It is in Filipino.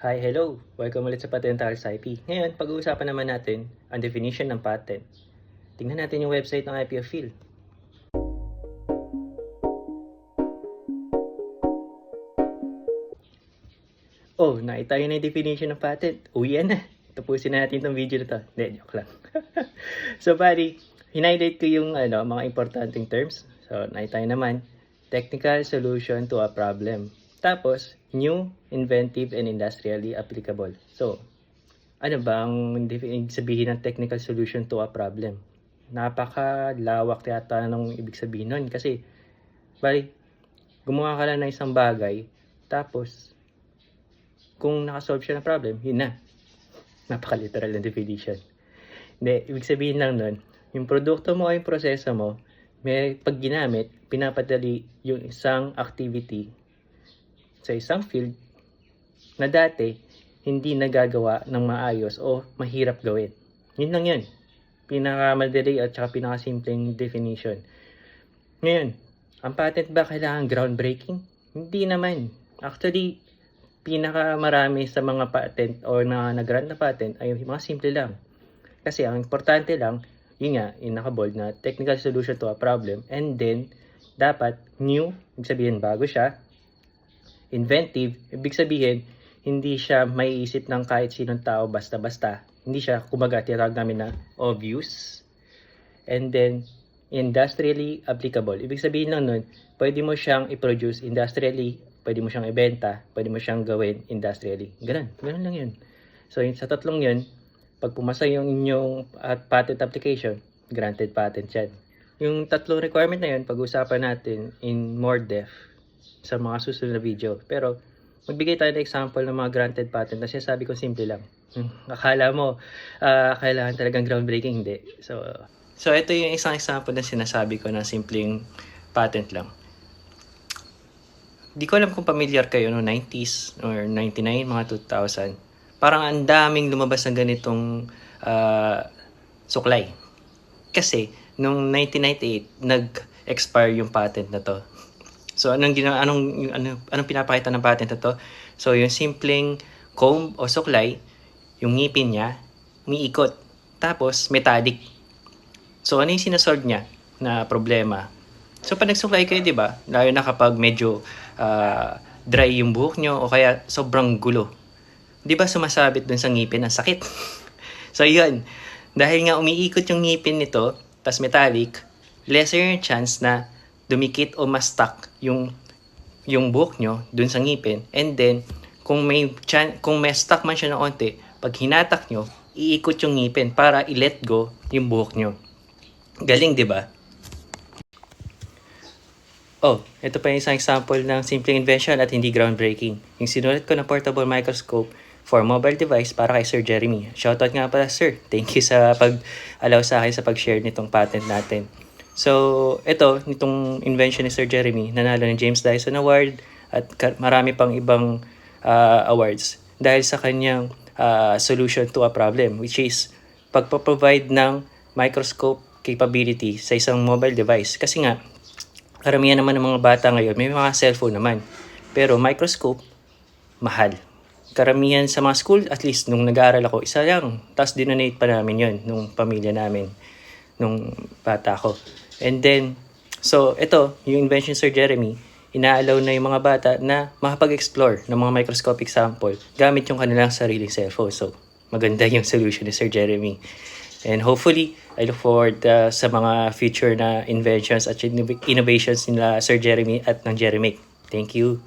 Hi, hello! Welcome ulit sa Patental Society. Ngayon, pag-uusapan naman natin ang definition ng patent. Tingnan natin yung website ng IPFil. Oh, nakita yun na yung definition ng patent. Uwi na. Tapusin na natin itong video na to. Hindi, joke lang. So, buddy, hinighlight ko yung mga importanteng terms. So, nakita nyo naman, technical solution to a problem. Tapos, new, inventive, and industrially applicable. So, ano ba ang ibig sabihin ng technical solution to a problem? Napakalawak yata ng ibig sabihin nun. Kasi, bali, gumawa ka lang ng isang bagay, tapos, kung nakasolve siya ng problem, yun na. Napaka-literal na definition. Hindi, ibig sabihin lang nun, yung produkto mo o yung proseso mo, may pag ginamit, pinapadali yung isang activity sa isang field na dati hindi nagagawa ng maayos o mahirap gawin. Yun lang yun. Pinakamadali at saka pinakasimpleng definition. Ngayon, ang patent ba kailangan groundbreaking? Hindi naman. Actually, pinakamarami sa mga patent o nag-grant na patent ay mga simple lang. Kasi ang importante lang, yun nga, yung nakabold na technical solution to a problem. And then, dapat new, ibig sabihin bago siya. Inventive, ibig sabihin, hindi siya maiisip ng kahit sinong tao basta-basta. Hindi siya, kumbaga, tinatawag namin na obvious. And then, industrially applicable. Ibig sabihin lang nun, pwede mo siyang i-produce industrially, pwede mo siyang ibenta, pwede mo siyang gawin industrially. Ganun lang yun. So, sa tatlong yun, pag pumasa yung inyong patent application, granted patent yan. Yung tatlong requirement na yun, pag-usapan natin in more depth sa mga susunod na video. Pero, magbigay tayo ng example ng mga granted patent na sinasabi ko simple lang. Akala mo, kailangan talagang groundbreaking, hindi. So ito yung isang example na sinasabi ko na simpleng patent lang. Di ko alam kung familiar kayo no 90s or 99, mga 2000. Parang ang daming lumabas ng ganitong suklay. Kasi nung 1998 nag-expire yung patent na to. So anong pinapakita ng patent na to? So yung simpleng comb o suklay, yung ngipin niya umiikot. Tapos metallic. So ano yung sinasolve niya na problema? So pag nagsuklay kayo, 'di ba? Lalo na kapag medyo dry yung buhok nyo o kaya sobrang gulo. 'Di ba sumasabit dun sa ngipin ang sakit? So yun, dahil nga umiikot yung ngipin nito, tas metallic, lesser yung chance na dumikit o ma-stuck yung buhok nyo dun sa ngipin. And then kung may stuck man siya ng onte, pag hinatak nyo, iikot yung ngipin para i-let go yung buhok nyo. Galing, di ba? Oh, ito pa yung isang example ng simpleng invention at hindi groundbreaking. Yung sinulat ko na portable microscope for mobile device para kay Sir Jeremy. Shoutout nga pala, Sir. Thank you sa pag-allow sa akin sa pag-share nitong patent natin. So, ito, nitong invention ni Sir Jeremy, nanalo ng James Dyson Award at marami pang ibang awards dahil sa kanyang solution to a problem, which is pagpo-provide ng microscope capability sa isang mobile device. Kasi nga, karamihan naman ng mga bata ngayon, may mga cellphone naman. Pero microscope, mahal. Karamihan sa mga school, at least nung nag-aaral ako, isa lang. Tapos dinonate pa namin yon nung pamilya namin, nung bata ko. And then, so ito, yung invention Sir Jeremy, ina-allow na yung mga bata na makapag-explore ng mga microscopic sample gamit yung kanilang sariling cellphone. So, maganda yung solution ni Sir Jeremy. And hopefully, I look forward sa mga future na inventions at innovations nila Sir Jeremy at ng Jeremy. Thank you.